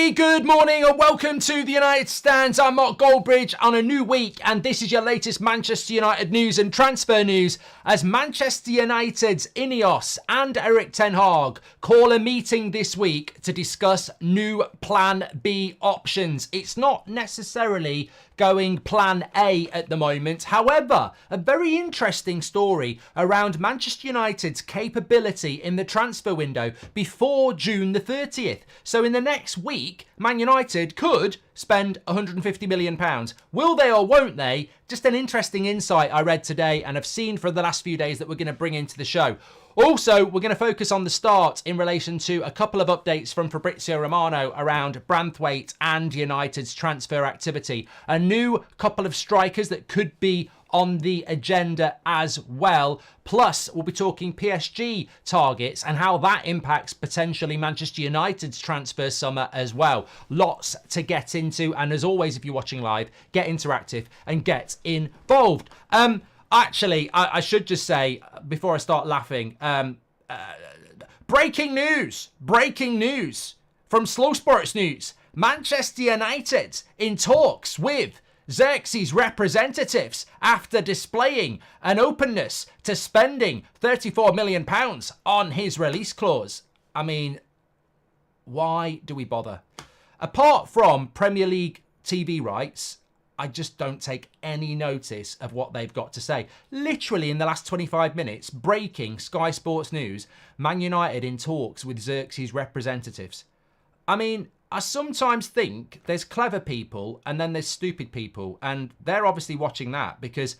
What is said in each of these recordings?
Very good morning and welcome to the United Stands. I'm Mark Goldbridge on a new week, and this is your latest Manchester United news and transfer news as Manchester United's INEOS and Erik ten Hag call a meeting this week to discuss new Plan B options. It's not necessarily going Plan A at the moment. However, a very interesting story around Manchester United's capability in the transfer window before June the 30th. So in the next week, Man United could spend £150 million. Will they or won't they? Just an interesting insight I read today and have seen for the last few days that we're going to bring into the show. Also, we're going to focus on the start in relation to a couple of updates from Fabrizio Romano around Branthwaite and United's transfer activity. A new couple of strikers that could be on the agenda as well. Plus, we'll be talking PSG targets and how that impacts potentially Manchester United's transfer summer as well. Lots to get into. And as always, if you're watching live, get interactive and get involved. Actually, I should just say, before I start laughing, breaking news from Slow Sports News. Manchester United in talks with Xerxes representatives after displaying an openness to spending £34 million on his release clause. I mean, why do we bother? Apart from Premier League TV rights, I just don't take any notice of what they've got to say. Literally in the last 25 minutes, breaking Sky Sports News, Man United in talks with Xerxes representatives. I mean, I sometimes think there's clever people and then there's stupid people. And they're obviously watching that because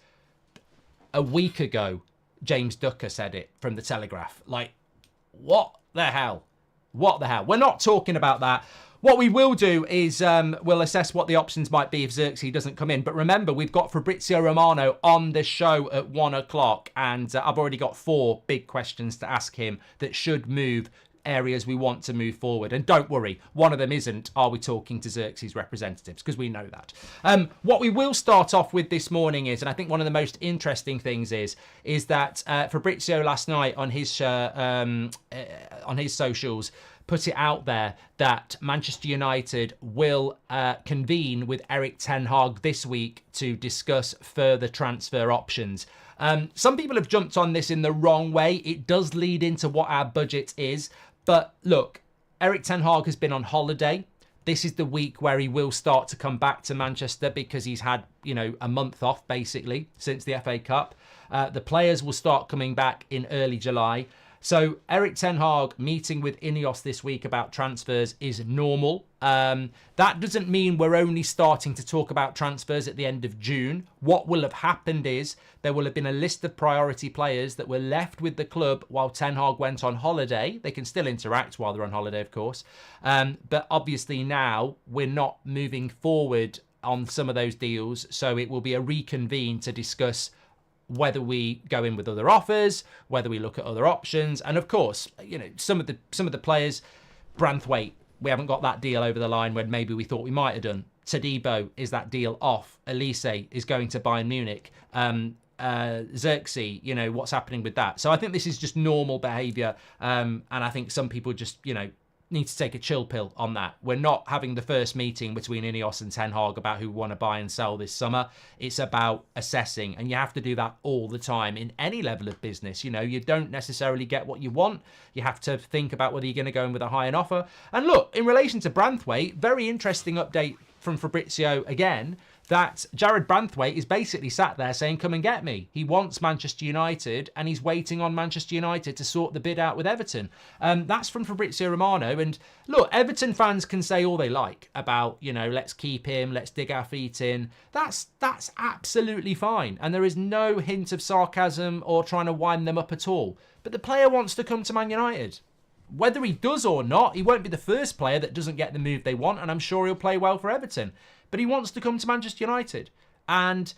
a week ago, James Ducker said it from The Telegraph. Like, what the hell? What the hell? We're not talking about that. What we will do is we'll assess what the options might be if Xerxes doesn't come in. But remember, we've got Fabrizio Romano on the show at 1 o'clock. And I've already got 4 big questions to ask him that should move areas we want to move forward. And don't worry, one of them isn't, are we talking to Xerxes representatives? Because we know that. What we will start off with this morning is, and I think one of the most interesting things is that Fabrizio last night on his socials put it out there that Manchester United will convene with Erik ten Hag this week to discuss further transfer options. Some people have jumped on this in the wrong way. It does lead into what our budget is. But look, Erik ten Hag has been on holiday. This is the week where he will start to come back to Manchester because he's had, a month off basically since the FA Cup. The players will start coming back in early July. So Erik ten Hag meeting with INEOS this week about transfers is normal. That doesn't mean we're only starting to talk about transfers at the end of June. What will have happened is there will have been a list of priority players that were left with the club while ten Hag went on holiday. They can still interact while they're on holiday, of course. But obviously now we're not moving forward on some of those deals. So it will be a reconvene to discuss whether we go in with other offers, whether we look at other options. And of course, some of the players, Branthwaite, we haven't got that deal over the line when maybe we thought we might have done. Todibo, is that deal off? Elise is going to Bayern Munich. Xerxes, what's happening with that? So I think this is just normal behaviour. And I think some people just, need to take a chill pill on that. We're not having the first meeting between INEOS and ten Hag about who we want to buy and sell this summer. It's about assessing, and you have to do that all the time in any level of business. You don't necessarily get what you want. You have to think about whether you're going to go in with a high-end offer. And look, in relation to Branthwaite, very interesting update from Fabrizio again, that Jarrad Branthwaite is basically sat there saying, come and get me. He wants Manchester United and he's waiting on Manchester United to sort the bid out with Everton. That's from Fabrizio Romano. And look, Everton fans can say all they like about, let's keep him, let's dig our feet in. That's absolutely fine. And there is no hint of sarcasm or trying to wind them up at all. But the player wants to come to Man United. Whether he does or not, he won't be the first player that doesn't get the move they want, and I'm sure he'll play well for Everton. But he wants to come to Manchester United. And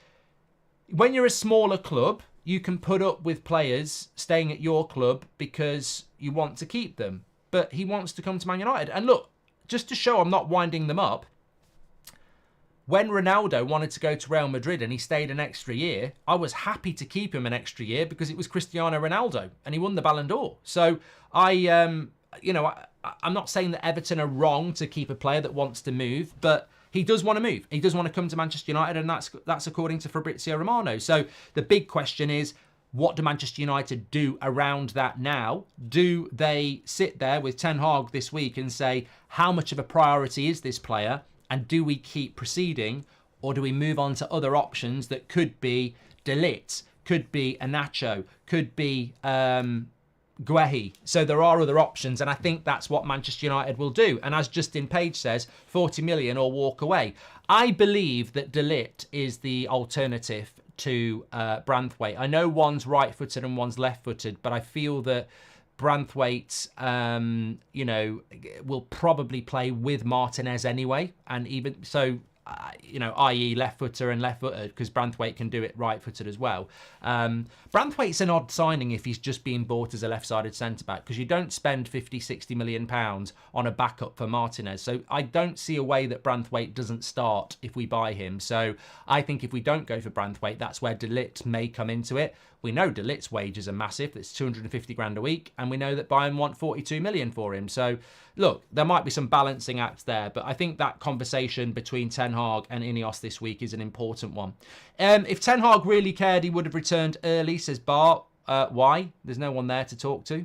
when you're a smaller club, you can put up with players staying at your club because you want to keep them. But he wants to come to Man United. And look, just to show I'm not winding them up, when Ronaldo wanted to go to Real Madrid and he stayed an extra year, I was happy to keep him an extra year because it was Cristiano Ronaldo and he won the Ballon d'Or. So I I'm not saying that Everton are wrong to keep a player that wants to move, but he does want to move. He does want to come to Manchester United, and that's according to Fabrizio Romano. So the big question is, what do Manchester United do around that now? Do they sit there with Ten Hag this week and say, how much of a priority is this player? And do we keep proceeding? Or do we move on to other options that could be De Ligt, could be Iheanacho, could be Guehi? So there are other options, and I think that's what Manchester United will do. And as Justin Page says, 40 million or walk away. I believe that De Ligt is the alternative to Branthwaite. I know one's right-footed and one's left-footed, but I feel that Branthwaite, will probably play with Martinez anyway, and even so, i.e. left-footer and left-footed, because Branthwaite can do it right-footed as well. Branthwaite's an odd signing if he's just being bought as a left-sided centre-back, because you don't spend 50, 60 million pounds on a backup for Martinez. So I don't see a way that Branthwaite doesn't start if we buy him. So I think if we don't go for Branthwaite, that's where De Ligt may come into it. We know De Ligt's wages are massive. It's 250 grand a week. And we know that Bayern want 42 million for him. So look, there might be some balancing acts there, but I think that conversation between Ten Hag and INEOS this week is an important one. If Ten Hag really cared, he would have returned early, says Bart. Why? There's no one there to talk to.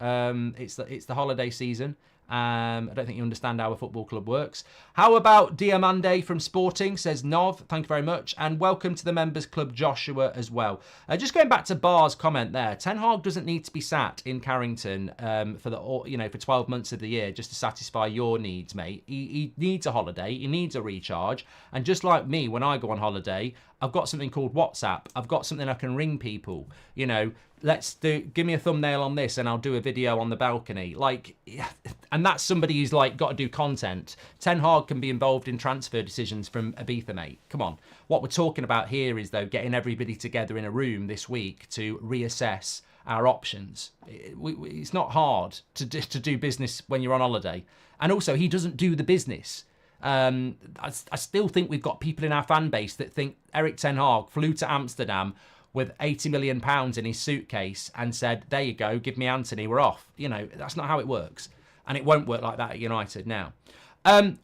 It's the holiday season. I don't think you understand how a football club works. How about Diamande from Sporting, says Nov. Thank you very much. And welcome to the members club, Joshua, as well. Just going back to Bar's comment there, Ten Hag doesn't need to be sat in Carrington for 12 months of the year just to satisfy your needs, mate. He needs a holiday. He needs a recharge. And just like me, when I go on holiday, I've got something called WhatsApp. I've got something I can ring people. Give me a thumbnail on this and I'll do a video on the balcony. And that's somebody who's got to do content. Ten Hag can be involved in transfer decisions from Ibiza, mate. Come on. What we're talking about here is, though, getting everybody together in a room this week to reassess our options. It's not hard to do business when you're on holiday. And also, he doesn't do the business. I still think we've got people in our fan base that think Erik Ten Hag flew to Amsterdam with 80 million pounds in his suitcase and said, there you go, give me Anthony, we're off. That's not how it works. And it won't work like that at United now.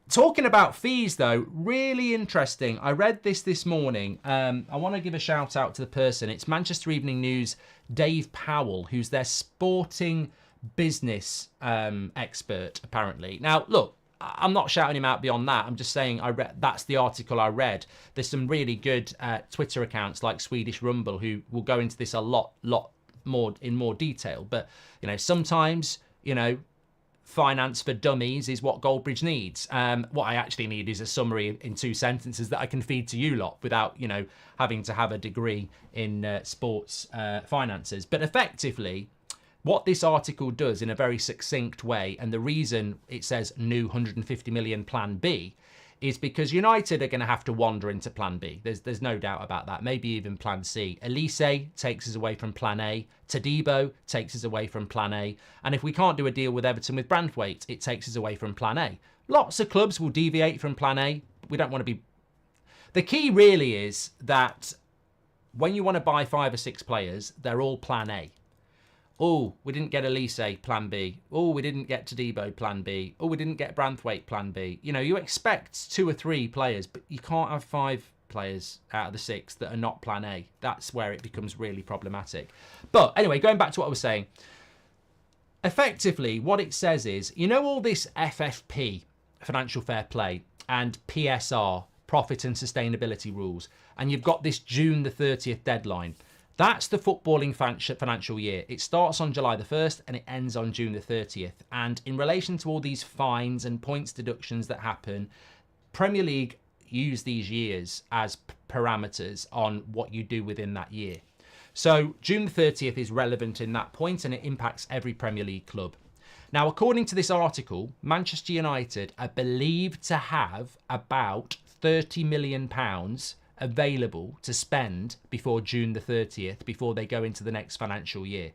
Talking about fees, though, really interesting. I read this morning. I want to give a shout out to the person. It's Manchester Evening News, Dave Powell, who's their sporting business expert, apparently. Now, look, I'm not shouting him out beyond that. I'm just saying that's the article I read. There's some really good Twitter accounts like Swedish Rumble who will go into this a lot more in more detail. But, sometimes, finance for dummies is what Goldbridge needs. What I actually need is a summary in 2 sentences that I can feed to you lot without, having to have a degree in sports finances. But effectively, what this article does in a very succinct way, and the reason it says new 150 million plan B, is because United are going to have to wander into plan B. There's no doubt about that. Maybe even plan C. Elise takes us away from plan A. Todibo takes us away from plan A. And if we can't do a deal with Everton with Branthwaite, it takes us away from plan A. Lots of clubs will deviate from plan A. We don't want to be... The key really is that when you want to buy 5 or 6 players, they're all plan A. Oh, we didn't get Elise, plan B. Oh, we didn't get Todibo, plan B. Oh, we didn't get Branthwaite, plan B. You expect 2 or 3 players, but you can't have 5 players out of the 6 that are not plan A. That's where it becomes really problematic. But anyway, going back to what I was saying, effectively what it says is, all this FFP, financial fair play, and PSR, profit and sustainability rules, and you've got this June the 30th deadline. That's the footballing financial year. It starts on July the 1st and it ends on June the 30th. And in relation to all these fines and points deductions that happen, Premier League use these years as parameters on what you do within that year. So June the 30th is relevant in that point and it impacts every Premier League club. Now, according to this article, Manchester United are believed to have about £30 million available to spend before June the 30th, before they go into the next financial year.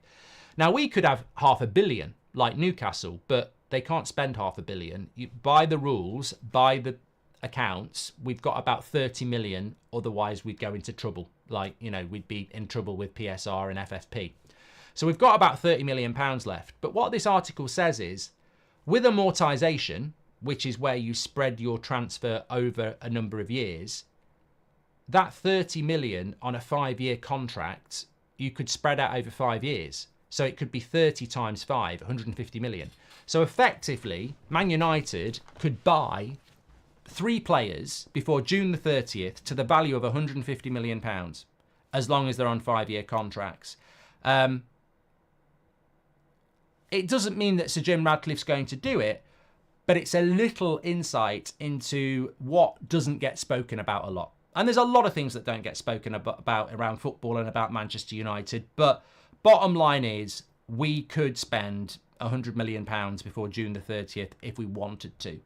Now, we could have £500 million like Newcastle, but they can't spend £500 million. By the rules, by the accounts, we've got about 30 million, otherwise we'd go into trouble. We'd be in trouble with PSR and FFP. So we've got about £30 million left. But what this article says is, With amortization, which is where you spread your transfer over a number of years, that 30 million on a 5-year contract, you could spread out over 5 years. So it could be 30 times 5, 150 million. So effectively, Man United could buy 3 players before June the 30th to the value of 150 million pounds, as long as they're on 5-year contracts. It doesn't mean that Sir Jim Ratcliffe's going to do it, but it's a little insight into what doesn't get spoken about a lot. And there's a lot of things that don't get spoken about around football and about Manchester United. But bottom line is, we could spend £100 million before June the 30th if we wanted to.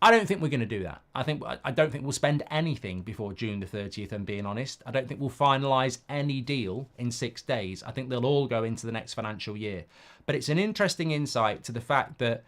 I don't think we're going to do that. I don't think we'll spend anything before June the 30th, I'm being honest. I don't think we'll finalise any deal in 6 days. I think they'll all go into the next financial year. But it's an interesting insight to the fact that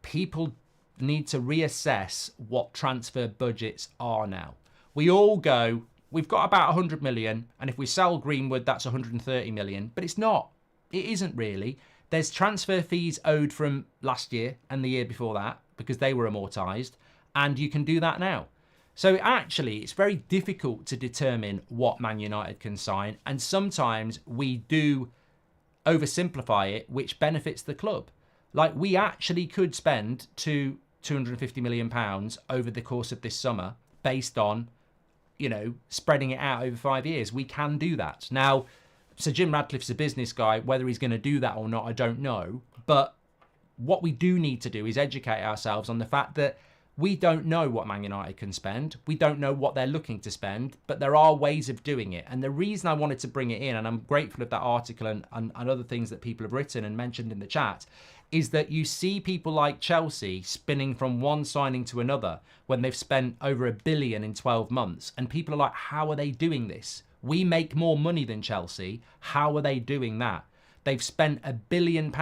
people need to reassess what transfer budgets are now. We all go, we've got about 100 million, and if we sell Greenwood, that's 130 million. But it's not. It isn't really. There's transfer fees owed from last year and the year before that, because they were amortised, and you can do that now. So actually, it's very difficult to determine what Man United can sign, and sometimes we do oversimplify it, which benefits the club. Like, we actually could spend £250 million over the course of this summer based on, spreading it out over 5 years. We can do that. Now, Sir Jim Ratcliffe's a business guy. Whether he's going to do that or not, I don't know. But what we do need to do is educate ourselves on the fact that we don't know what Man United can spend. We don't know what they're looking to spend, but there are ways of doing it. And the reason I wanted to bring it in, and I'm grateful of that article and other things that people have written and mentioned in the chat, is that you see people like Chelsea spinning from one signing to another when they've spent over £1 billion in 12 months. And people are like, how are they doing this? We make more money than Chelsea. How are they doing that? They've spent £1 billion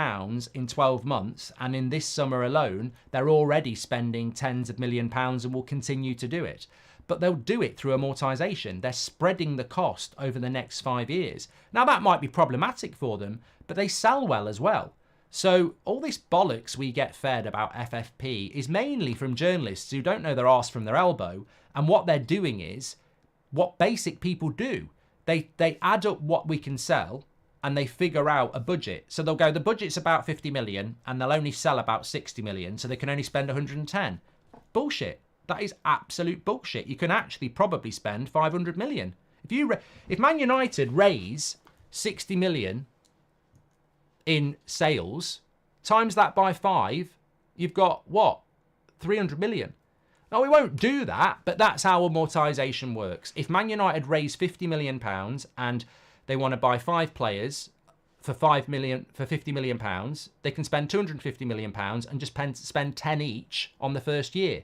in 12 months, and in this summer alone, they're already spending tens of million pounds and will continue to do it. But they'll do it through amortization. They're spreading the cost over the next 5 years. Now, that might be problematic for them, but they sell well as well. So all this bollocks we get fed about FFP is mainly from journalists who don't know their arse from their elbow, and what they're doing is what basic people do. They add up what we can sell, and they figure out a budget. So they'll go, the budget's about 50 million and they'll only sell about 60 million, so they can only spend 110. Bullshit. That is absolute bullshit. You can actually probably spend 500 million. If Man United raise 60 million in sales, times that by 5, you've got what? 300 million. Now, we won't do that, but that's how amortization works. If Man United raise £50 million and they want to buy 5 players for £50 million, they can spend £250 million and just spend 10 each on the first year.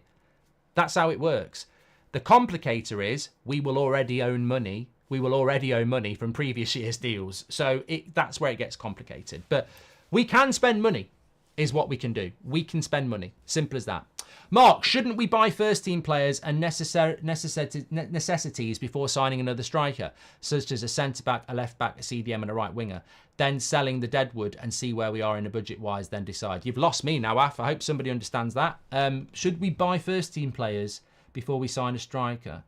That's how it works. The complicator is we will already own money. We will already own money from previous year's deals. So that's where it gets complicated. But we can spend money is what we can do. We can spend money. Simple as that. Mark, shouldn't we buy first-team players and necessities before signing another striker, such as a centre-back, a left-back, a CDM and a right winger, then selling the deadwood and see where we are in a budget-wise, then decide? You've lost me now, Af. I hope somebody understands that. Should we buy first-team players before we sign a striker?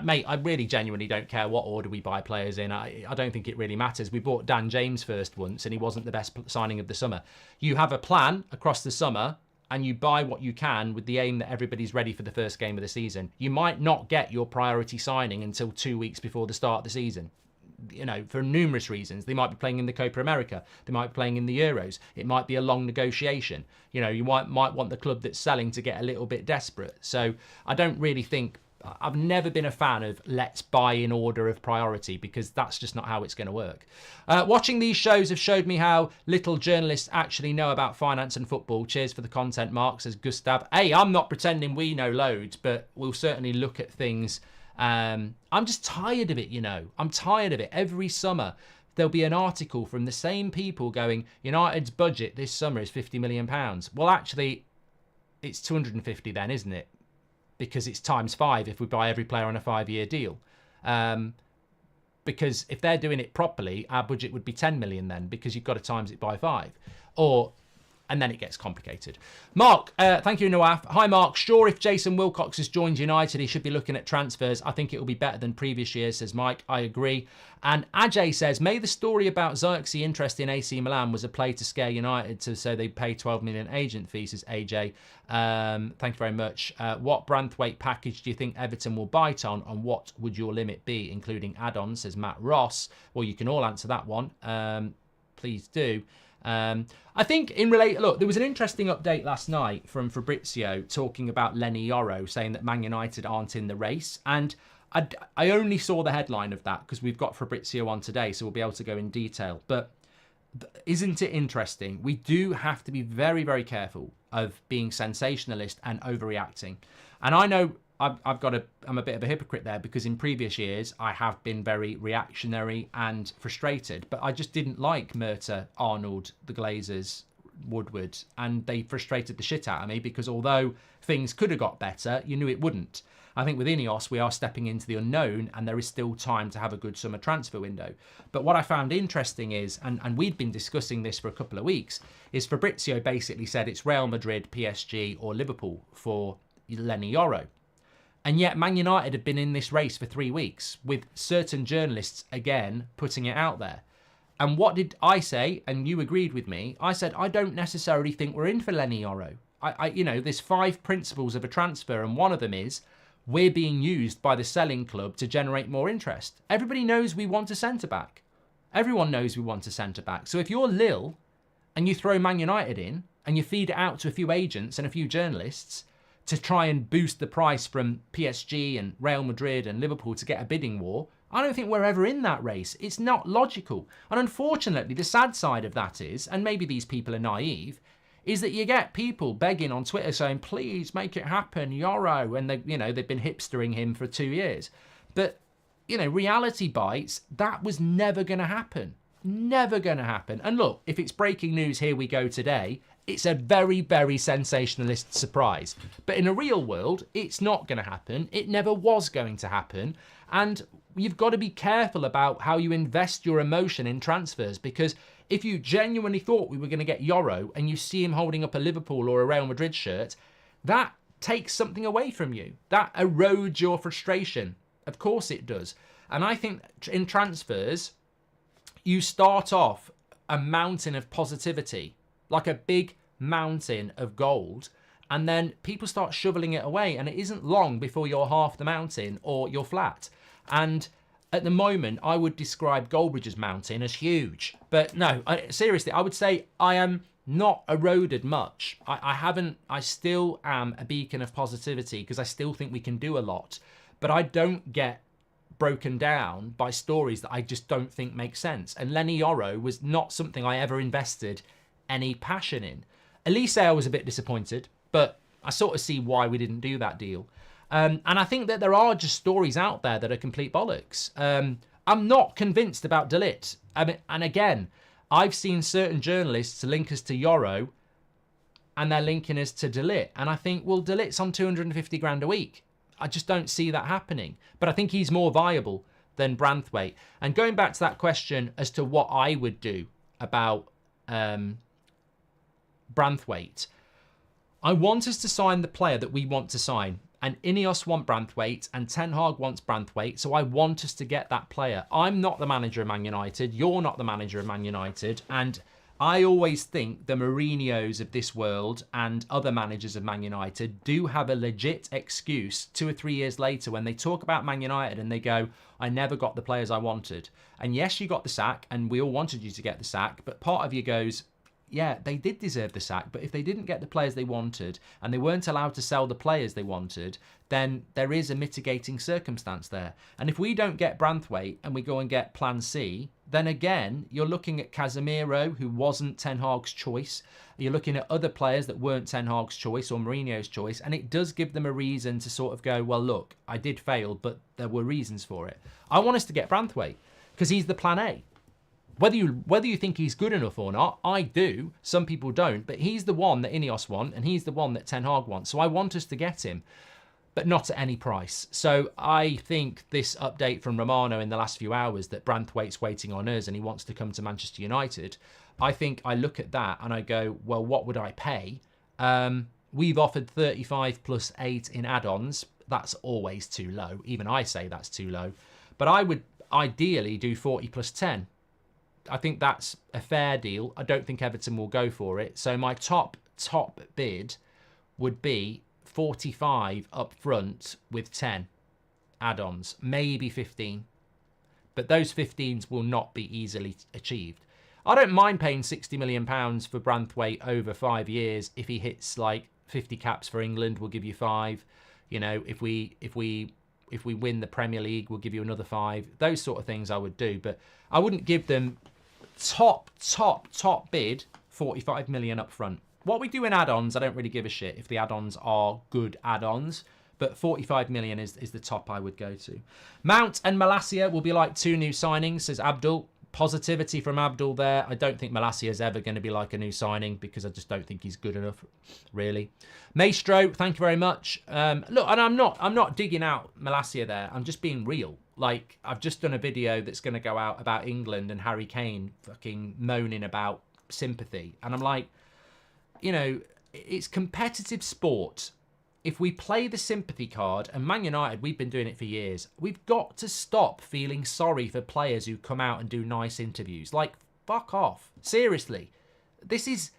Mate, I really genuinely don't care what order we buy players in. I don't think it really matters. We bought Dan James first once and he wasn't the best signing of the summer. You have a plan across the summer and you buy what you can with the aim that everybody's ready for the first game of the season. You might not get your priority signing until 2 weeks before the start of the season. For numerous reasons. They might be playing in the Copa America. They might be playing in the Euros. It might be a long negotiation. You might want the club that's selling to get a little bit desperate. So I don't really think... I've never been a fan of let's buy in order of priority, because that's just not how it's going to work. Watching these shows have showed me how little journalists actually know about finance and football. Cheers for the content, Mark, says Gustav. Hey, I'm not pretending we know loads, but we'll certainly look at things. I'm just tired of it, I'm tired of it. Every summer, there'll be an article from the same people going, United's budget this summer is £50 million. Well, actually, it's 250 then, isn't it? Because it's times 5 if we buy every player on a 5-year deal. Because if they're doing it properly, our budget would be 10 million then, because you've got to times it by 5. And then it gets complicated. Mark, thank you, Nawaf. Hi, Mark. Sure, if Jason Wilcox has joined United, he should be looking at transfers. I think it will be better than previous years, says Mike. I agree. And Ajay says, may the story about Xerxes' interest in AC Milan was a play to scare United so they pay 12 million agent fees, says AJ. Thank you very much. What Branthwaite package do you think Everton will bite on, and what would your limit be, including add-ons, says Matt Ross. Well, you can all answer that one. Please do. I think look, there was an interesting update last night from Fabrizio talking about Lenny Yoro, saying that Man United aren't in the race. And I only saw the headline of that because we've got Fabrizio on today, so we'll be able to go in detail. But isn't it interesting? We do have to be very, very careful of being sensationalist and overreacting. And I know I'm a bit of a hypocrite there, because in previous years I have been very reactionary and frustrated, but I just didn't like Murta, Arnold, the Glazers, Woodward, and they frustrated the shit out of me, because although things could have got better, you knew it wouldn't. I think with INEOS, we are stepping into the unknown, and there is still time to have a good summer transfer window. But what I found interesting is, and we'd been discussing this for a couple of weeks, is Fabrizio basically said it's Real Madrid, PSG or Liverpool for Lenny Yoro. And yet Man United have been in this race for 3 weeks, with certain journalists, again, putting it out there. And what did I say? And you agreed with me. I said, I don't necessarily think we're in for Lenny Yoro. There's 5 principles of a transfer, and one of them is we're being used by the selling club to generate more interest. Everybody knows we want a centre-back. Everyone knows we want a centre-back. So if you're Lille and you throw Man United in and you feed it out to a few agents and a few journalists to try and boost the price from PSG and Real Madrid and Liverpool to get a bidding war, I don't think we're ever in that race. It's not logical. And unfortunately, the sad side of that is, and maybe these people are naive, is that you get people begging on Twitter saying, please make it happen, Yoro. And they've been hipstering him for 2 years. But, reality bites, that was never going to happen. Never going to happen. And look, if it's breaking news, here we go today, it's a very, very sensationalist surprise. But in a real world, it's not going to happen. It never was going to happen. And you've got to be careful about how you invest your emotion in transfers, because if you genuinely thought we were going to get Yoro and you see him holding up a Liverpool or a Real Madrid shirt, that takes something away from you. That erodes your frustration. Of course it does. And I think in transfers, you start off a mountain of positivity, like a big mountain of gold, and then people start shoveling it away, and it isn't long before you're half the mountain or you're flat. And at the moment, I would describe Goldbridge's mountain as huge. But no, seriously, I would say I am not eroded much. I still am a beacon of positivity, because I still think we can do a lot. But I don't get broken down by stories that I just don't think make sense. And Lenny Yoro was not something I ever invested any passion in. Elise I was a bit disappointed, but I sort of see why we didn't do that deal. And I think that there are just stories out there that are complete bollocks. I'm not convinced about De Ligt. And again, I've seen certain journalists link us to Yoro, and they're linking us to De Ligt. And I think, well, De Ligt's on 250 grand a week. I just don't see that happening. But I think he's more viable than Branthwaite. And going back to that question as to what I would do about Branthwaite, I want us to sign the player that we want to sign. And INEOS want Branthwaite, and Ten Hag wants Branthwaite, so I want us to get that player. I'm not the manager of Man United, you're not the manager of Man United, and I always think the Mourinhos of this world and other managers of Man United do have a legit excuse 2 or 3 years later when they talk about Man United and they go, I never got the players I wanted. And yes, you got the sack, and we all wanted you to get the sack, but part of you goes, yeah, they did deserve the sack, but if they didn't get the players they wanted and they weren't allowed to sell the players they wanted, then there is a mitigating circumstance there. And if we don't get Branthwaite and we go and get Plan C, then again, you're looking at Casemiro, who wasn't Ten Hag's choice. You're looking at other players that weren't Ten Hag's choice or Mourinho's choice, and it does give them a reason to sort of go, well, look, I did fail, but there were reasons for it. I want us to get Branthwaite because he's the Plan A. Whether you think he's good enough or not, I do. Some people don't. But he's the one that INEOS want, and he's the one that Ten Hag wants. So I want us to get him, but not at any price. So I think this update from Romano in the last few hours that Branthwaite's waiting on us and he wants to come to Manchester United, I think I look at that and I go, well, what would I pay? We've offered 35 plus 8 in add-ons. That's always too low. Even I say that's too low. But I would ideally do 40 plus 10. I think that's a fair deal. I don't think Everton will go for it. So my top bid would be 45 up front with 10 add-ons, maybe 15. But those 15s will not be easily achieved. I don't mind paying £60 million for Branthwaite over 5 years. If he hits like 50 caps for England, we'll give you 5. You know, if we win the Premier League, we'll give you another 5. Those sort of things I would do, but I wouldn't give them top bid 45 million up front. What we do in add-ons, I don't really give a shit if the add-ons are good add-ons, but 45 million is the top I would go to. Mount and Malacia will be like 2 new signings, says Abdul. Positivity from Abdul there. I don't think Malacia is ever going to be like a new signing because I just don't think he's good enough, really. Maestro, thank you very much. Look, and I'm not digging out Malacia there. I'm just being real. Like, I've just done a video that's going to go out about England and Harry Kane fucking moaning about sympathy. And I'm like, you know, it's competitive sport. If we play the sympathy card, and Man United, we've been doing it for years, we've got to stop feeling sorry for players who come out and do nice interviews. Like, fuck off. Seriously. This is...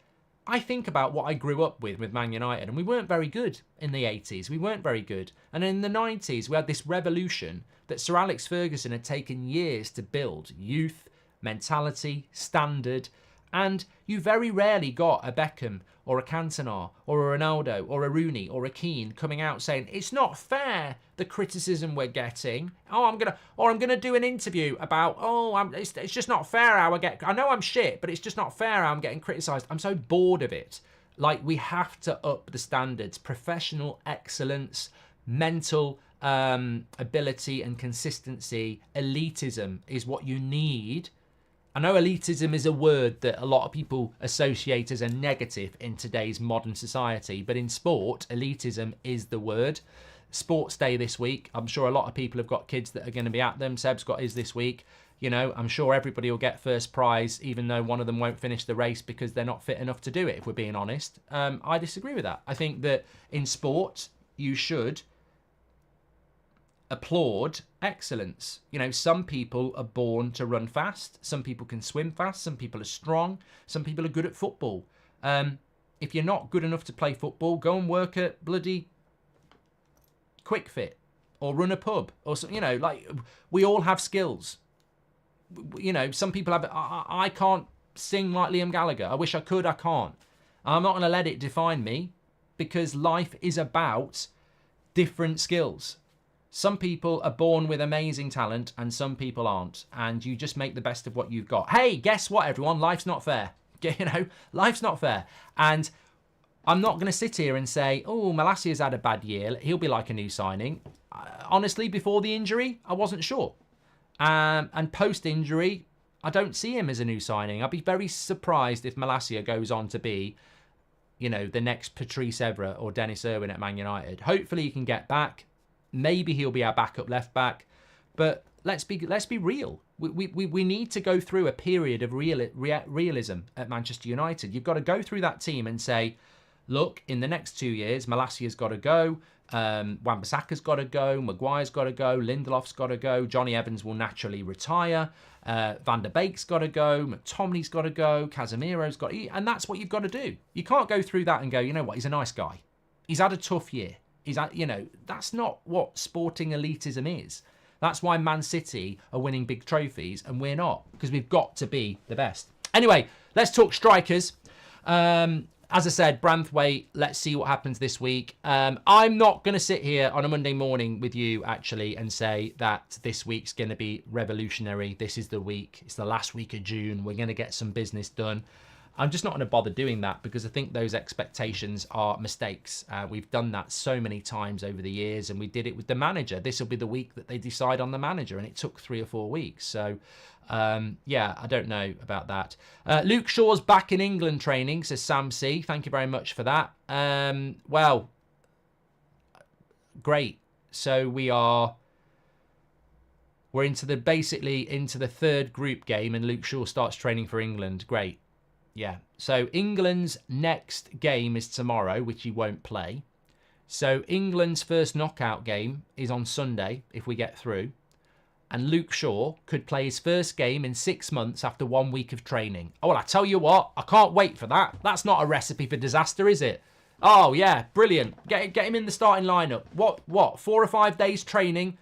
I think about what I grew up with Man United, and we weren't very good in the 80s. We weren't very good. And in the 90s, we had this revolution that Sir Alex Ferguson had taken years to build. Youth, mentality, standard. And you very rarely got a Beckham or a Cantona or a Ronaldo or a Rooney or a Keane coming out saying, it's not fair, the criticism we're getting. Oh, I'm gonna do an interview about, it's just not fair how I know I'm shit, but it's just not fair how I'm getting criticised. I'm so bored of it. Like, we have to up the standards. Professional excellence, mental ability and consistency. Elitism is what you need. I know elitism is a word that a lot of people associate as a negative in today's modern society, but in sport, elitism is the word. Sports Day this week. I'm sure a lot of people have got kids that are going to be at them. Seb's got his this week. You know, I'm sure everybody will get first prize, even though one of them won't finish the race because they're not fit enough to do it, if we're being honest. I disagree with that. I think that in sport, you should applaud excellence. You know, some people are born to run fast. Some people can swim fast. Some people are strong. Some people are good at football. If you're not good enough to play football, go and work at bloody Quick Fit or run a pub or something. You know, like, we all have skills. You know, some people have... I can't sing like Liam Gallagher. I wish I could. I can't. I'm not going to let it define me because life is about different skills. Some people are born with amazing talent and some people aren't. And you just make the best of what you've got. Hey, guess what, everyone? Life's not fair. You know, life's not fair. And I'm not going to sit here and say, oh, Malacia's had a bad year. He'll be like a new signing. Honestly, before the injury, I wasn't sure. And post-injury, I don't see him as a new signing. I'd be very surprised if Malacia goes on to be, you know, the next Patrice Evra or Dennis Irwin at Man United. Hopefully he can get back. Maybe he'll be our backup left back, but let's be real. We need to go through a period of realism at Manchester United. You've got to go through that team and say, look, in the next 2 years, Malacia's got to go, Wan-Bissaka's got to go, Maguire's got to go, Lindelof's got to go, Johnny Evans will naturally retire, Van der Beek's got to go, McTominay's got to go, Casemiro's got to, and that's what you've got to do. You can't go through that and go, you know what, he's a nice guy. He's had a tough year. You know, that's not what sporting elitism is. That's why Man City are winning big trophies and we're not, because we've got to be the best. Anyway, let's talk strikers. As I said, Branthwaite, let's see what happens this week. I'm not going to sit here on a Monday morning with you, actually, and say that this week's going to be revolutionary. This is the week. It's the last week of June. We're going to get some business done. I'm just not going to bother doing that because I think those expectations are mistakes. We've done that so many times over the years, and we did it with the manager. This will be the week that they decide on the manager, and it took 3 or 4 weeks. So, yeah, I don't know about that. Luke Shaw's back in England training, says Sam C. Thank you very much for that. Well, great. So we're basically into the third group game, and Luke Shaw starts training for England. Great. Yeah. So England's next game is tomorrow, which he won't play. So England's first knockout game is on Sunday, if we get through. And Luke Shaw could play his first game in 6 months after 1 week of training. Oh, well, I tell you what, I can't wait for that. That's not a recipe for disaster, is it? Oh, yeah, brilliant. Get him in the starting lineup. What? 4 or 5 days training.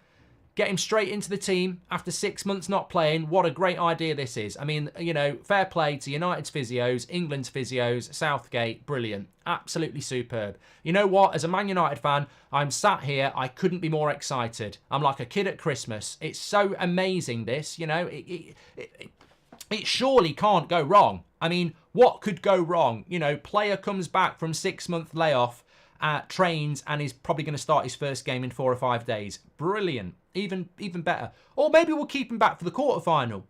Get him straight into the team after 6 months not playing. What a great idea this is. I mean, you know, fair play to United's physios, England's physios, Southgate, brilliant. Absolutely superb. You know what? As a Man United fan, I'm sat here. I couldn't be more excited. I'm like a kid at Christmas. It's so amazing, this, you know. It surely can't go wrong. I mean, what could go wrong? You know, player comes back from 6-month layoff, trains, and is probably going to start his first game in 4 or 5 days. Brilliant. Even better. Or maybe we'll keep him back for the quarterfinal.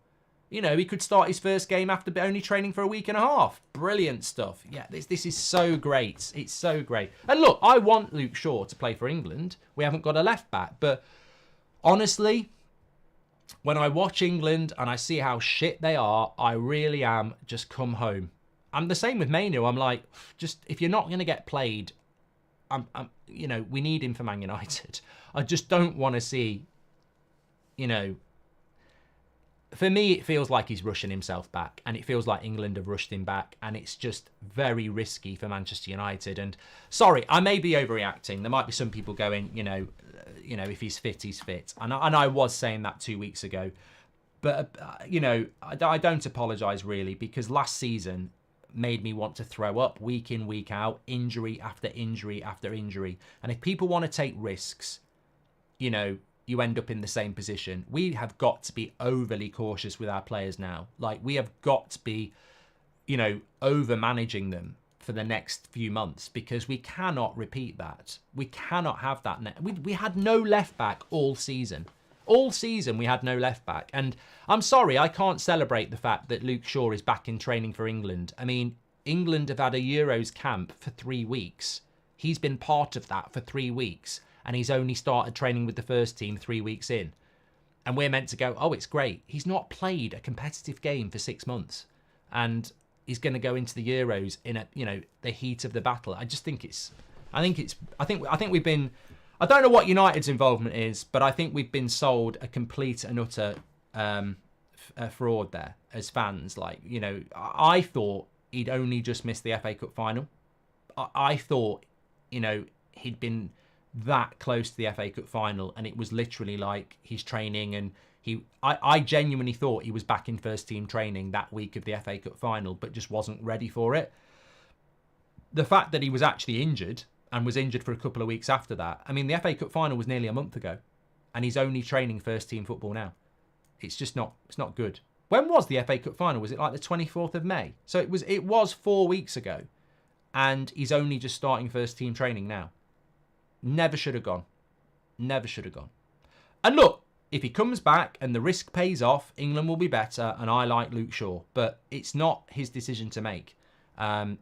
You know, he could start his first game after only training for a week and a half. Brilliant stuff. Yeah, this is so great. It's so great. And look, I want Luke Shaw to play for England. We haven't got a left back. But honestly, when I watch England and I see how shit they are, I really am just come home. I'm the same with Manu. I'm like, just if you're not going to get played, you know, we need him for Man United. I just don't want to see, you know, for me, it feels like he's rushing himself back, and it feels like England have rushed him back, and it's just very risky for Manchester United. And sorry, I may be overreacting. There might be some people going, you know, if he's fit, he's fit. And I was saying that 2 weeks ago. But, you know, I don't apologise really, because last season made me want to throw up week in, week out, injury after injury after injury. And if people want to take risks, you know, you end up in the same position. We have got to be overly cautious with our players now. Like, we have got to be, you know, over managing them for the next few months, because we cannot repeat that. We cannot have that. We had no left back all season. All season we had no left back. And I'm sorry, I can't celebrate the fact that Luke Shaw is back in training for England. I mean, England have had a Euros camp for 3 weeks. He's been part of that for 3 weeks. And he's only started training with the first team 3 weeks in. And we're meant to go, oh, it's great. He's not played a competitive game for 6 months. And he's going to go into the Euros in a, you know, the heat of the battle. I just think I think we've been, I don't know what United's involvement is, but I think we've been sold a complete and utter fraud there as fans. Like, you know, I thought he'd only just missed the FA Cup final. I thought, you know, he'd been that close to the FA Cup final, and it was literally like he's training, and I genuinely thought he was back in first team training that week of the FA Cup final, but just wasn't ready for it. The fact that he was actually injured and was injured for a couple of weeks after that, I mean, the FA Cup final was nearly a month ago, and he's only training first team football now. It's just not, it's not good. When was the FA Cup final? Was it like the 24th of May? So it was 4 weeks ago, and he's only just starting first team training now. Never should have gone. Never should have gone. And look, if he comes back and the risk pays off, England will be better, and I like Luke Shaw. But it's not his decision to make.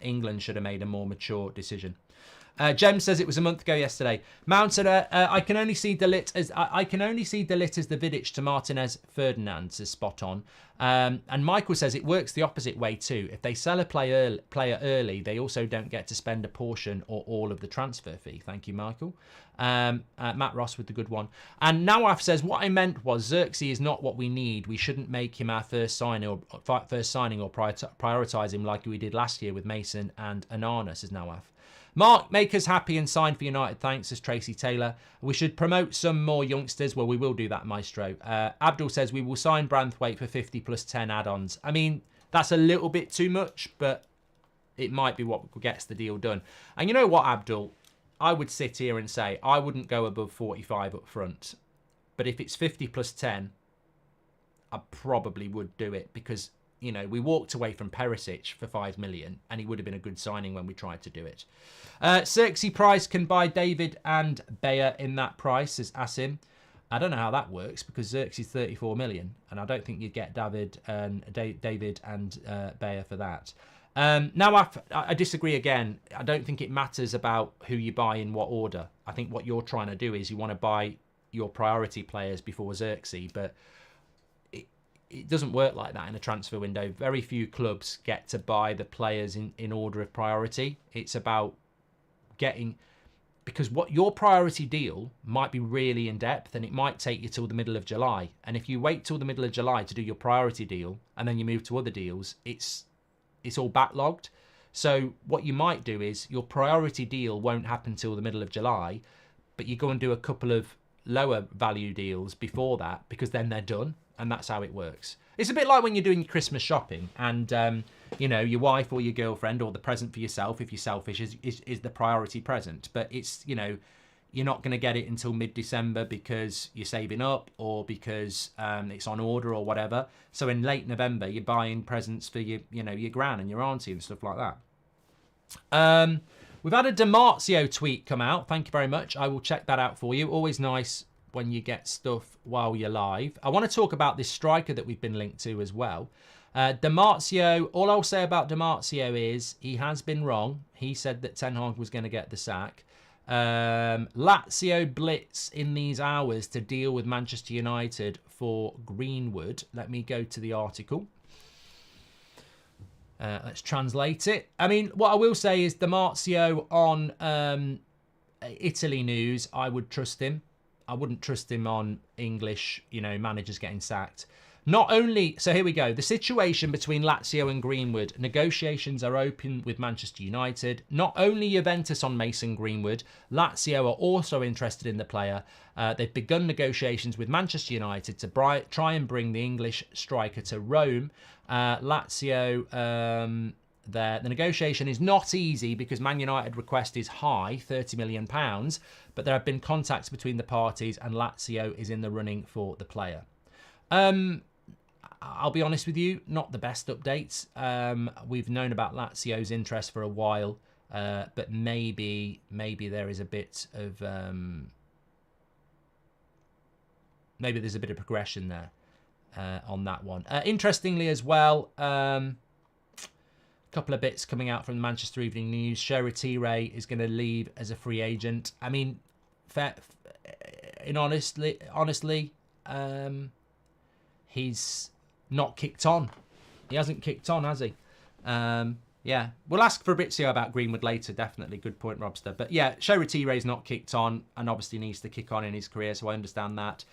England should have made a more mature decision. Jem says it was a month ago yesterday. Mount said, I can only see Delit as the Vidic to Martinez Ferdinand, says spot on. And Michael says it works the opposite way too. If they sell a player early, they also don't get to spend a portion or all of the transfer fee. Thank you, Michael. Matt Ross with the good one. And Nawaf says, what I meant was Xerxes is not what we need. We shouldn't make him our first signing or prioritise him like we did last year with Mason and Anana, says Nawaf. Mark, make us happy and sign for United, thanks, says Tracy Taylor. We should promote some more youngsters. Well, we will do that, Maestro. Abdul says we will sign Branthwaite for 50 plus 10 add-ons. I mean, that's a little bit too much, but it might be what gets the deal done. And you know what, Abdul? I would sit here and say I wouldn't go above 45 up front. But if it's 50 plus 10, I probably would do it, because, you know, we walked away from Perisic for 5 million, and he would have been a good signing when we tried to do it. Xerxes Price can buy David and Bayer in that price, says Asim. I don't know how that works, because Xerxes 34 million, and I don't think you'd get David and Bayer for that. Now, I disagree again. I don't think it matters about who you buy in what order. I think what you're trying to do is you want to buy your priority players before Xerxes, but it doesn't work like that in a transfer window. Very few clubs get to buy the players in order of priority. It's about getting, because what your priority deal might be really in depth, and it might take you till the middle of July. And if you wait till the middle of July to do your priority deal and then you move to other deals, it's all backlogged. So what you might do is your priority deal won't happen till the middle of July, but you go and do a couple of lower value deals before that, because then they're done, and that's how it works. It's a bit like when you're doing your Christmas shopping and you know, your wife or your girlfriend or the present for yourself, if you're selfish, is the priority present. But it's, you know, you're not going to get it until mid-December because you're saving up, or because it's on order or whatever. So in late November, you're buying presents for your, you know, your gran and your auntie and stuff like that. We've had a DiMarzio tweet come out. Thank you very much. I will check that out for you. Always nice when you get stuff while you're live. I want to talk about this striker that we've been linked to as well. DiMarzio, all I'll say about DiMarzio is he has been wrong. He said that Ten Hag was going to get the sack. Lazio blitz in these hours to deal with Manchester United for Greenwood. Let me go to the article. Let's translate it. I mean, what I will say is DiMarzio on Italy news, I would trust him. I wouldn't trust him on English, you know, managers getting sacked. Not only, so here we go. The situation between Lazio and Greenwood. Negotiations are open with Manchester United. Not only Juventus on Mason Greenwood, Lazio are also interested in the player. They've begun negotiations with Manchester United to try and bring the English striker to Rome. Lazio, the negotiation is not easy because Man United request is high, £30 million, but there have been contacts between the parties and Lazio is in the running for the player. I'll be honest with you, not the best updates. We've known about Lazio's interest for a while, but maybe there is a bit of maybe there's a bit of progression there on that one. Interestingly as well, a couple of bits coming out from the Manchester Evening News. Jarrad is going to leave as a free agent. I mean, honestly, he's not kicked on. He hasn't kicked on, has he? Yeah, we'll ask Fabrizio about Greenwood later. Definitely, good point, Robster. But yeah, Jarrad not kicked on and obviously needs to kick on in his career, so I understand that.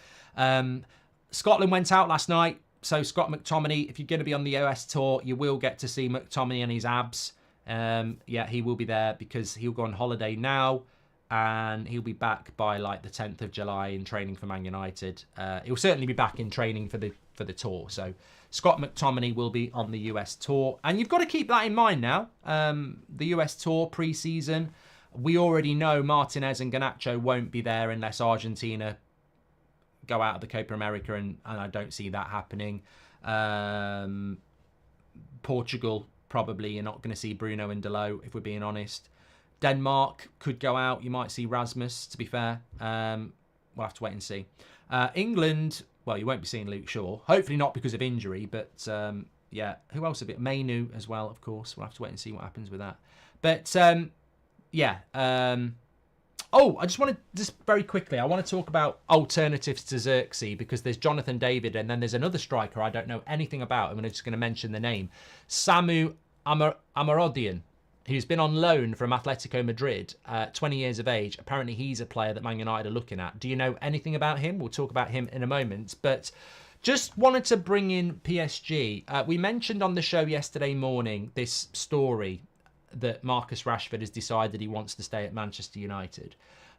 Scotland went out last night, so Scott McTominay, if you're going to be on the US tour, you will get to see McTominay and his abs. Yeah, he will be there because he'll go on holiday now, and he'll be back by like the 10th of July in training for Man United. He'll certainly be back in training for the tour. So Scott McTominay will be on the US tour, and you've got to keep that in mind now. The US tour pre-season, we already know Martinez and Garnacho won't be there unless Argentina go out of the Copa America, and I don't see that happening. Portugal, probably you're not going to see Bruno and Delot, if we're being honest. Denmark could go out. You might see Rasmus, to be fair. We'll have to wait and see. England, well, you won't be seeing Luke Shaw. Hopefully not because of injury, but yeah. Who else a bit? Mainu as well, of course. We'll have to wait and see what happens with that. But yeah. Oh, I just want to, just very quickly, I want to talk about alternatives to Xerxes, because there's Jonathan David and then there's another striker I don't know anything about. I'm just going to mention the name. Samu Amarodian, who's been on loan from Atletico Madrid, 20 years of age. Apparently he's a player that Man United are looking at. Do you know anything about him? We'll talk about him in a moment. But just wanted to bring in PSG. We mentioned on the show yesterday morning this story that Marcus Rashford has decided he wants to stay at Manchester United.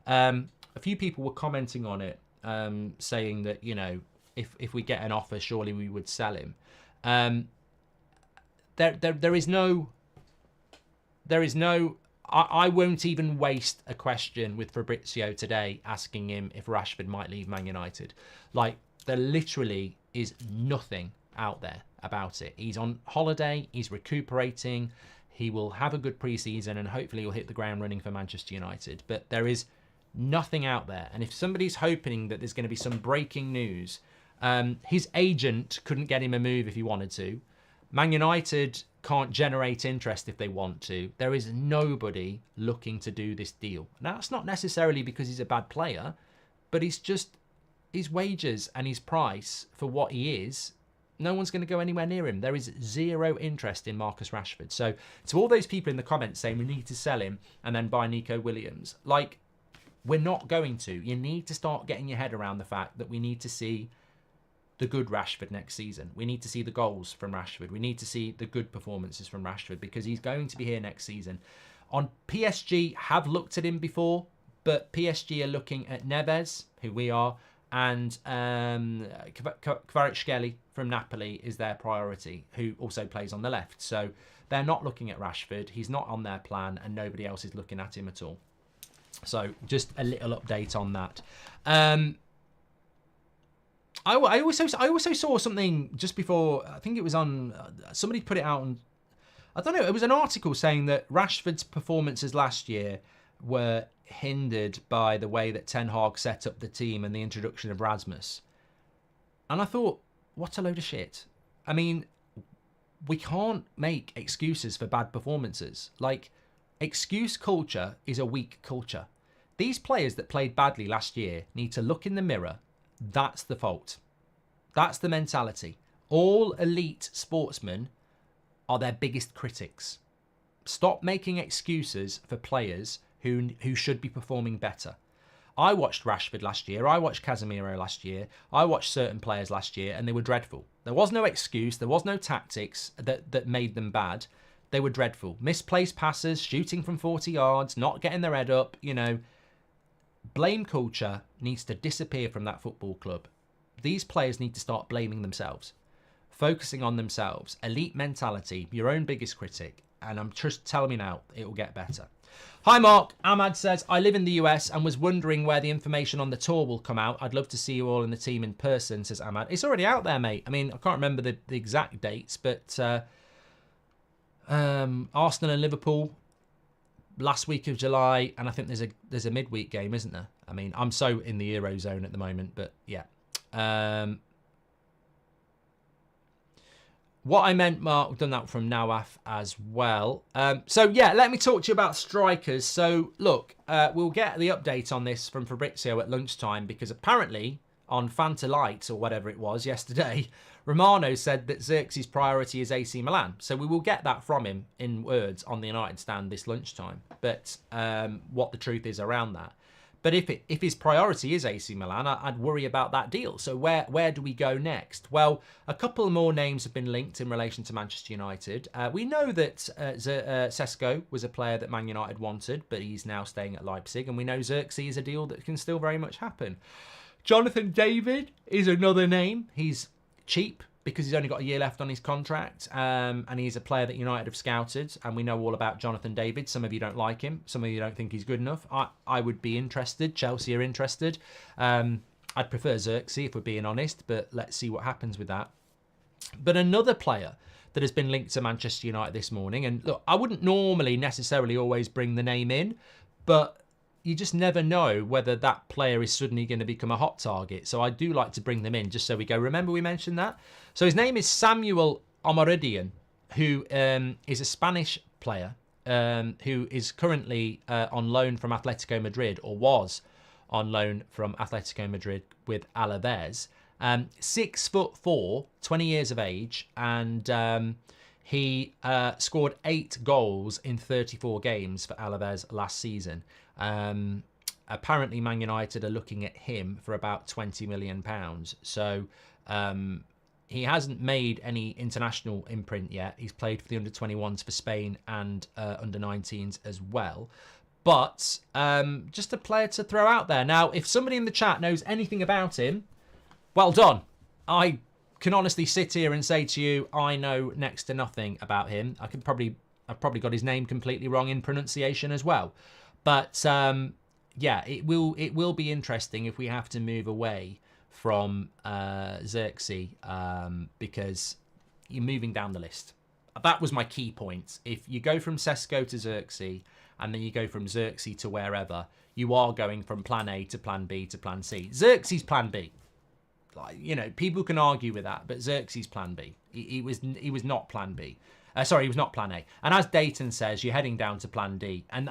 A few people were commenting on it, saying that, you know, if we get an offer, surely we would sell him. There is no... I won't even waste a question with Fabrizio today asking him if Rashford might leave Man United. Like, there literally is nothing out there about it. He's on holiday, he's recuperating, he will have a good pre-season, and hopefully he'll hit the ground running for Manchester United. But there is nothing out there. And if somebody's hoping that there's going to be some breaking news, his agent couldn't get him a move if he wanted to. Man United can't generate interest if they want to. There is nobody looking to do this deal. Now, that's not necessarily because he's a bad player, but it's just his wages and his price for what he is No one's going to go anywhere near him. There is zero interest in Marcus Rashford. So to all those people in the comments saying we need to sell him and then buy Nico Williams, like, we're not going to. You need to start getting your head around the fact that we need to see the good Rashford next season. We need to see the goals from Rashford. We need to see the good performances from Rashford because he's going to be here next season. On PSG, have looked at him before, but PSG are looking at Neves, who we are, and Kvaratskhelia from Napoli is their priority, who also plays on the left. So they're not looking at Rashford. He's not on their plan, and nobody else is looking at him at all. So just a little update on that. I also saw something just before. I think it was on. Somebody put it out on. I don't know. It was an article saying that Rashford's performances last year were hindered by the way that Ten Hag set up the team and the introduction of Rasmus. And I thought, what a load of shit. I mean, we can't make excuses for bad performances. Like, excuse culture is a weak culture. These players that played badly last year need to look in the mirror. That's the fault. That's the mentality. All elite sportsmen are their biggest critics. Stop making excuses for players who should be performing better. I watched Rashford last year. I watched Casemiro last year. I watched certain players last year, and they were dreadful. There was no excuse. There was no tactics that made them bad. They were dreadful. Misplaced passes, shooting from 40 yards, not getting their head up, you know. Blame culture needs to disappear from that football club. These players need to start blaming themselves, focusing on themselves. Elite mentality, your own biggest critic. And I'm just telling you now, it will get better. Hi Mark, Ahmad says, I live in the US and was wondering where the information on the tour will come out. I'd love to see you all in the team in person, says Ahmad. It's already out there, mate. I mean, I can't remember the exact dates, but Arsenal and Liverpool last week of July, and I think there's a midweek game, isn't there? I mean, I'm so in the Eurozone at the moment, but yeah. What I meant, Mark, we've done that from Nawaf as well. So, yeah, let me talk to you about strikers. So, look, we'll get the update on this from Fabrizio at lunchtime because apparently on Fanta Light or whatever it was yesterday, Romano said that Xerxes' priority is AC Milan. So we will get that from him in words on the United stand this lunchtime. But what the truth is around that. But if his priority is AC Milan, I'd worry about that deal. So where do we go next? Well, a couple more names have been linked in relation to Manchester United. We know that Sesko was a player that Man United wanted, but he's now staying at Leipzig. And we know Xerxes is a deal that can still very much happen. Jonathan David is another name. He's cheap because he's only got a year left on his contract, and he's a player that United have scouted, and we know all about Jonathan David. Some of you don't like him. Some of you don't think he's good enough. I would be interested. Chelsea are interested. I'd prefer Xerxes, if we're being honest, but let's see what happens with that. But another player that has been linked to Manchester United this morning, and look, I wouldn't normally necessarily always bring the name in, but you just never know whether that player is suddenly going to become a hot target. So I do like to bring them in just so we go, remember we mentioned that? So his name is Samuel Omaridian, who is a Spanish player who is currently on loan from Atletico Madrid, or was on loan from Atletico Madrid with Alaves. 6'4", 20 years of age, and he scored 8 goals in 34 games for Alaves last season. Apparently Man United are looking at him for about £20 million. So he hasn't made any international imprint yet. He's played for the under-21s for Spain and under-19s as well. But just a player to throw out there. Now, if somebody in the chat knows anything about him, well done. I can honestly sit here and say to you, I know next to nothing about him. I've probably got his name completely wrong in pronunciation as well. But yeah, it will be interesting if we have to move away from Xerxes because you're moving down the list. That was my key point. If you go from Sesko to Xerxes and then you go from Xerxes to wherever, you are going from plan A to plan B to plan C. Xerxes plan B. Like, you know, people can argue with that, but Xerxes plan B. He was not plan B. Sorry, he was not plan A. And as Dayton says, you're heading down to plan D. And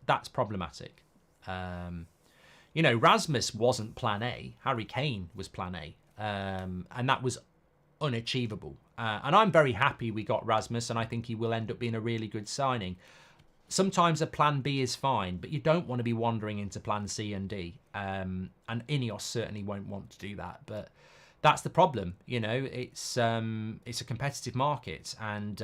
that's problematic. You know, Rasmus wasn't plan A. Harry Kane was plan A. And that was unachievable. And I'm very happy we got Rasmus, and I think he will end up being a really good signing. Sometimes a plan B is fine, but you don't want to be wandering into plan C and D. And INEOS certainly won't want to do that. But that's the problem, you know. It's a competitive market, and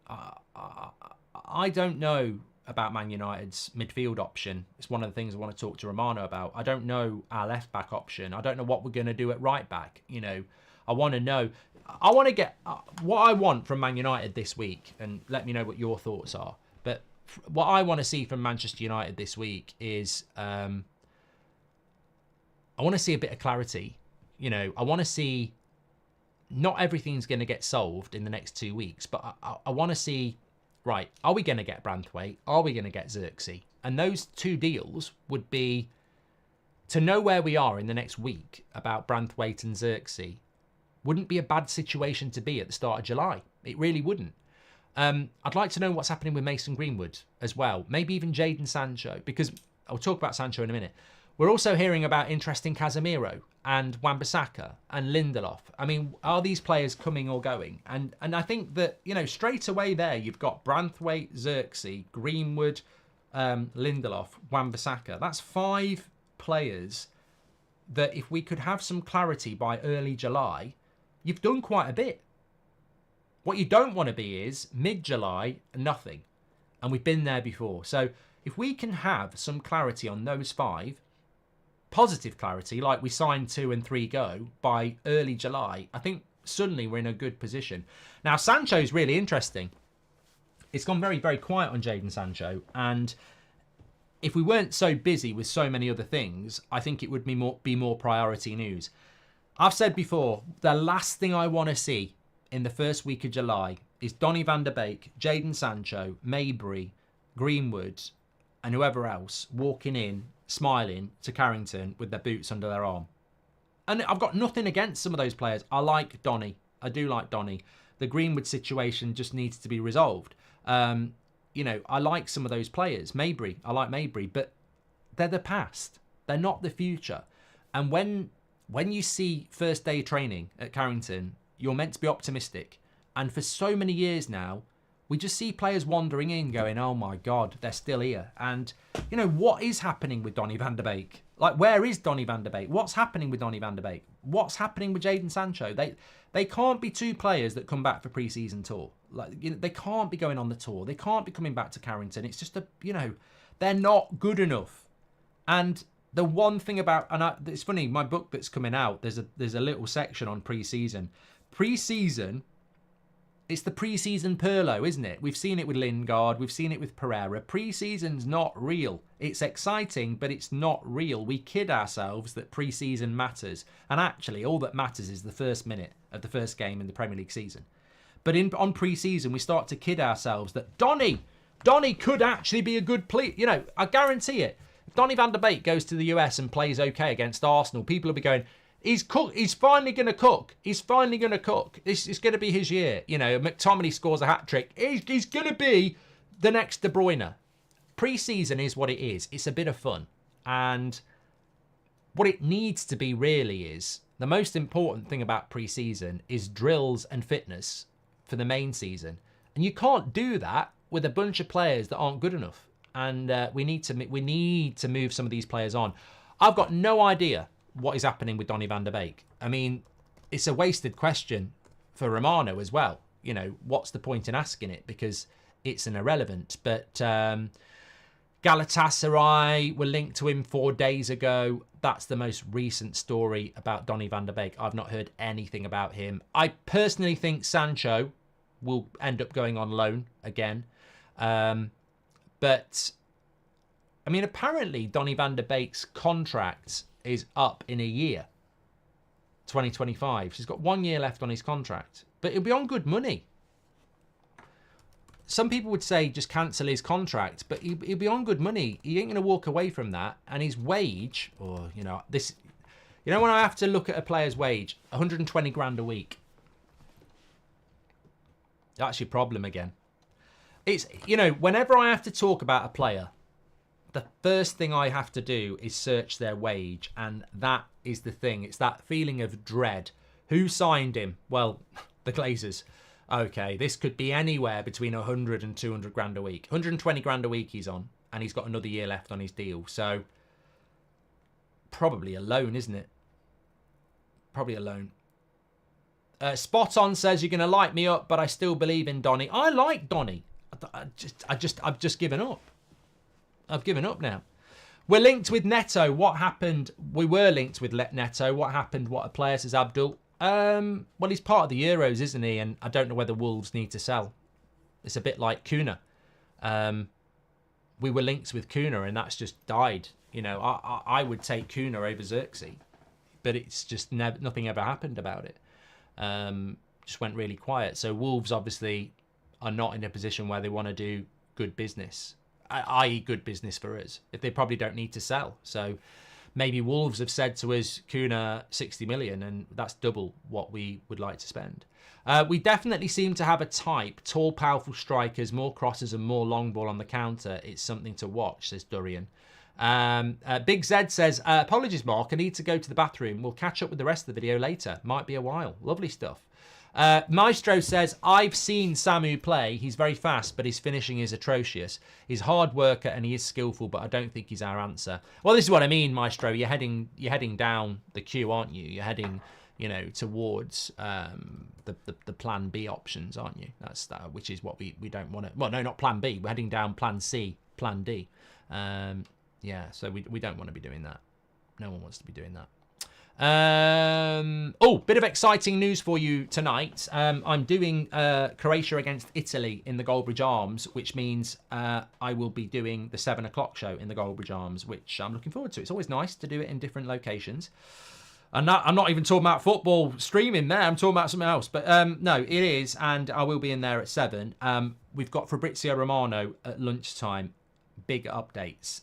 I don't know about Man United's midfield option. It's one of the things I want to talk to Romano about. I don't know our left back option. I don't know what we're going to do at right back. You know, I want to know. I want to get what I want from Man United this week, and let me know what your thoughts are. But what I want to see from Manchester United this week is I want to see a bit of clarity. You know, I want to see not everything's going to get solved in the next 2 weeks, but I want to see, right, are we going to get Branthwaite? Are we going to get Xerxes? And those two deals would be to know where we are in the next week about Branthwaite and Xerxes. Wouldn't be a bad situation to be at the start of July. It really wouldn't. I'd like to know what's happening with Mason Greenwood as well. Maybe even Jadon Sancho, because I'll talk about Sancho in a minute. We're also hearing about interest in Casemiro and Wan-Bissaka and Lindelof. I mean, are these players coming or going? And I think that, you know, straight away there, you've got Branthwaite, Xerxes, Greenwood, Lindelof, Wan-Bissaka. That's 5 players that if we could have some clarity by early July, you've done quite a bit. What you don't want to be is mid-July, nothing. And we've been there before. So if we can have some clarity on those 5, positive clarity, like we signed 2 and 3 go by early July, I think suddenly we're in a good position. Now, Sancho's really interesting. It's gone very, very quiet on Jadon Sancho. And if we weren't so busy with so many other things, I think it would be more priority news. I've said before, the last thing I want to see in the first week of July is Donny van der Beek, Jadon Sancho, Mabry, Greenwood, and whoever else walking in, smiling to Carrington with their boots under their arm. And I've got nothing against some of those players. I like Donny. I do like Donny. The Greenwood situation just needs to be resolved. You know, I like some of those players. Mabry, I like Mabry, but they're the past. They're not the future. And when you see first day training at Carrington, you're meant to be optimistic. And for so many years now, we just see players wandering in going, oh my God, they're still here. And, you know, what is happening with Donny van der Beek? Like, where is Donny van der Beek? What's happening with Donny van der Beek? What's happening with Jadon Sancho? They can't be 2 players that come back for pre-season tour. Like, you know, they can't be going on the tour. They can't be coming back to Carrington. It's just you know, they're not good enough. And the one thing about, it's funny, my book that's coming out, there's a little section on pre-season. Pre-season, it's the pre-season Pirlo, isn't it? We've seen it with Lingard. We've seen it with Pereira. Pre-season's not real. It's exciting, but it's not real. We kid ourselves that pre-season matters. And actually, all that matters is the first minute of the first game in the Premier League season. But on pre-season, we start to kid ourselves that Donny could actually be a good player. You know, I guarantee it. If Donny van der Beek goes to the US and plays okay against Arsenal, people will be going, he's finally going to cook. He's finally going to cook. This is going to be his year. You know, McTominay scores a hat-trick. He's going to be the next De Bruyne. Pre-season is what it is. It's a bit of fun. And what it needs to be really is, the most important thing about pre-season is drills and fitness for the main season. And you can't do that with a bunch of players that aren't good enough. And we need to move some of these players on. I've got no idea what is happening with Donny van der Beek. I mean, it's a wasted question for Romano as well. You know, what's the point in asking it? Because it's an irrelevant. But Galatasaray were linked to him 4 days ago. That's the most recent story about Donny van der Beek. I've not heard anything about him. I personally think Sancho will end up going on loan again. But, I mean, apparently Donny van der Beek's contract is up in a year, 2025. So he's got 1 year left on his contract, but he'll be on good money. Some people would say just cancel his contract, but he'll be on good money. He ain't going to walk away from that. And his wage, or, you know, when I have to look at a player's wage, 120 grand a week. That's your problem again. It's, you know, whenever I have to talk about a player, the first thing I have to do is search their wage. And that is the thing. It's that feeling of dread. Who signed him? Well, the Glazers. Okay, this could be anywhere between 100 and 200 grand a week. 120 grand a week he's on, and he's got another year left on his deal. So probably a loan, isn't it? Probably a loan. Spot on says you're going to light me up, but I still believe in Donny. I like Donny. I've just given up. I've given up now. We're linked with Neto. What happened? We were linked with Neto. What happened? What a player, says Abdul. Well, he's part of the Euros, isn't he? And I don't know whether Wolves need to sell. It's a bit like Kuna. We were linked with Kuna, and that's just died. You know, I would take Kuna over Xerxes, but it's just nothing ever happened about it. Just went really quiet. So Wolves obviously are not in a position where they want to do good business, i.e. good business for us. If they probably don't need to sell. So maybe Wolves have said to us, Kuna 60 million, and that's double what we would like to spend. We definitely seem to have a type, tall, powerful strikers, more crosses and more long ball on the counter. It's something to watch, says Durian. Big Zed says, apologies, Mark, I need to go to the bathroom. We'll catch up with the rest of the video later. Might be a while. Lovely stuff. Maestro says, I've seen Samu play. He's very fast, but his finishing is atrocious. He's a hard worker and he is skillful, but I don't think he's our answer. Well, this is what I mean, Maestro. You're heading down the queue, aren't you? You're heading, you know, towards the plan B options, aren't you? That's that, which is what we don't want to. Well, no, not plan B. We're heading down plan C, plan D. Yeah, so we don't want to be doing that. No one wants to be doing that. Bit of exciting news for you tonight. I'm doing Croatia against Italy in the Goldbridge Arms, which means I will be doing the 7 o'clock show in the Goldbridge Arms, which I'm looking forward to. It's always nice to do it in different locations. I'm not even talking about football streaming there. I'm talking about something else. But no, it is, and I will be in there at 7. We've got Fabrizio Romano at lunchtime. Big updates.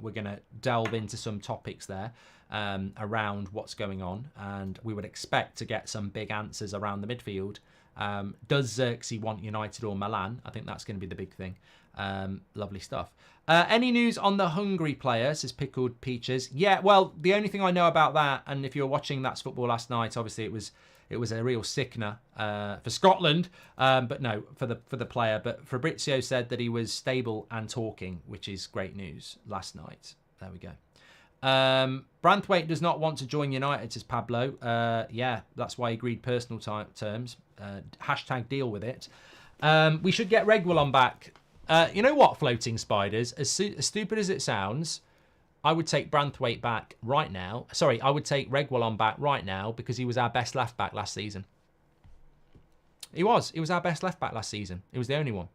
We're going to delve into some topics there around what's going on, and we would expect to get some big answers around the midfield. Does Xerxes want United or Milan? I think that's going to be the big thing. Lovely stuff. Any news on the Hungary player, says Pickled Peaches? Yeah, well, the only thing I know about that, and if you're watching That's Football last night, obviously it was a real sickener for Scotland, but no, for the player. But Fabrizio said that he was stable and talking, which is great news last night. There we go. Branthwaite does not want to join United, says Pablo. Yeah, that's why he agreed personal terms. Hashtag deal with it. We should get Reguilon back. You know what, Floating Spiders? As stupid as it sounds, I would take Branthwaite back right now. Sorry, I would take Reguilon back right now because he was our best left back last season. He was our best left back last season. He was the only one.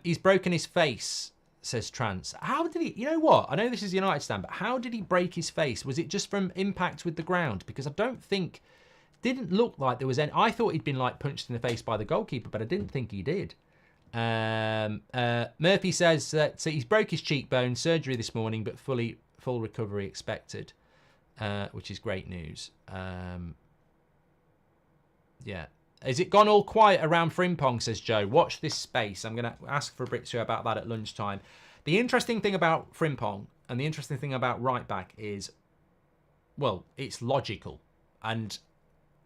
He's broken his face, says Trance. How did he? You know what? I know this is United stand, but how did he break his face? Was it just from impact with the ground? Because I don't think, didn't look like there was any. I thought he'd been like punched in the face by the goalkeeper, but I didn't think he did. Murphy says that he's broke his cheekbone, surgery this morning, but full recovery expected, which is great news. Yeah. Has it gone all quiet around Frimpong, says Joe? Watch this space. I'm going to ask Fabrizio about that at lunchtime. The interesting thing about Frimpong and the interesting thing about right back is, well, it's logical. And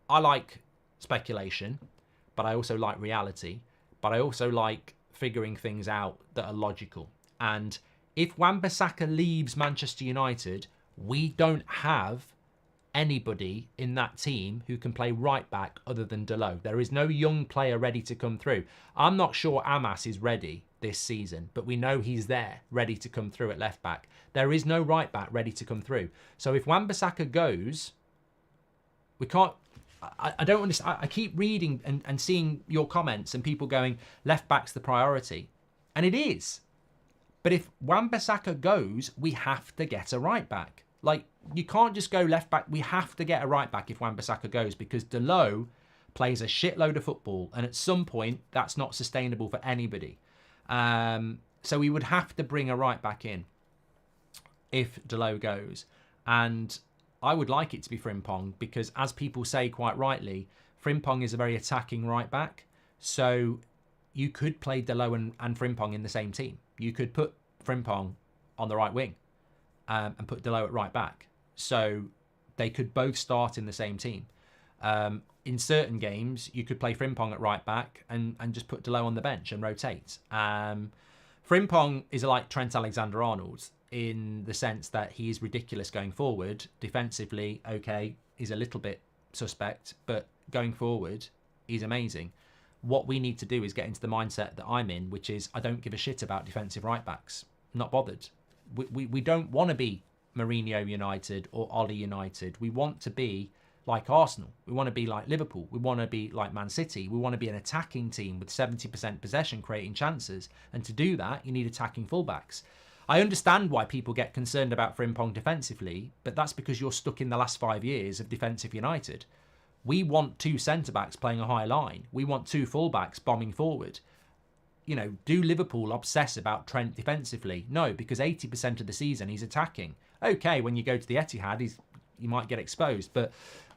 I like speculation, but I also like reality. But I also like figuring things out that are logical. And if Wan-Bissaka leaves Manchester United, we don't have anybody in that team who can play right back other than Dalot. There is no young player ready to come through. I'm not sure Amas is ready this season, but we know he's there, ready to come through at left back. There is no right back ready to come through. So if Wan-Bissaka goes, we can't... I don't understand. I keep reading and seeing your comments and people going, left back's the priority. And it is. But if Wan-Bissaka goes, we have to get a right back. Like, you can't just go left back. We have to get a right back if Wan-Bissaka goes, because Dalot plays a shitload of football. And at some point, that's not sustainable for anybody. So we would have to bring a right back in if Dalot goes. And I would like it to be Frimpong because, as people say quite rightly, Frimpong is a very attacking right back. So you could play Dalot and Frimpong in the same team. You could put Frimpong on the right wing and put Dalot at right back. So they could both start in the same team. In certain games, you could play Frimpong at right back and just put Delo on the bench and rotate. Frimpong is like Trent Alexander-Arnold in the sense that he is ridiculous going forward. Defensively, okay, he's a little bit suspect, but going forward, he's amazing. What we need to do is get into the mindset that I'm in, which is I don't give a shit about defensive right backs. I'm not bothered. We don't want to be Mourinho United or Oli United. We want to be like Arsenal. We want to be like Liverpool. We want to be like Man City. We want to be an attacking team with 70% possession, creating chances. And to do that, you need attacking fullbacks. I understand why people get concerned about Frimpong defensively, but that's because you're stuck in the last 5 years of defensive United. We want 2 centre-backs playing a high line. We want 2 fullbacks bombing forward. You know, do Liverpool obsess about Trent defensively? No, because 80% of the season he's attacking. Okay, when you go to the Etihad, you might get exposed, but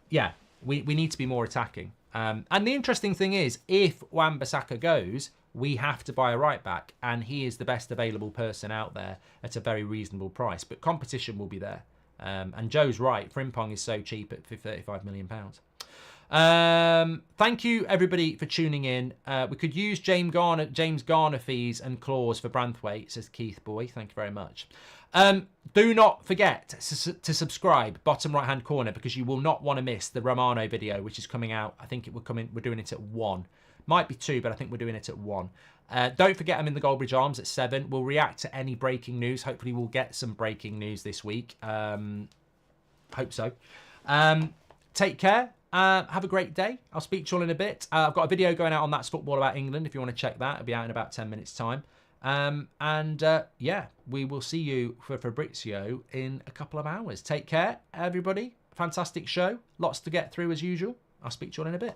yeah, we need to be more attacking. And the interesting thing is, if Wan-Bissaka goes, we have to buy a right back, and he is the best available person out there at a very reasonable price. But competition will be there. And Joe's right, Frimpong is so cheap at £35 million. Thank you everybody for tuning in. We could use James Garner fees and clause for Branthwaite, says Keith Boy. Thank you very much. Do not forget to subscribe, bottom right hand corner, because you will not want to miss the Romano video, which is coming out. I think it will come in. We're doing it at 1. Might be 2, but I think we're doing it at 1. Don't forget I'm in the Goldbridge Arms at 7. We'll react to any breaking news. Hopefully we'll get some breaking news this week. Hope so. Take care. Have a great day. I'll speak to you all in a bit. I've got a video going out on That's Football about England. If you want to check that, it'll be out in about 10 minutes time. Yeah, we will see you for Fabrizio in a couple of hours. Take care, everybody. Fantastic show. Lots to get through as usual. I'll speak to you all in a bit.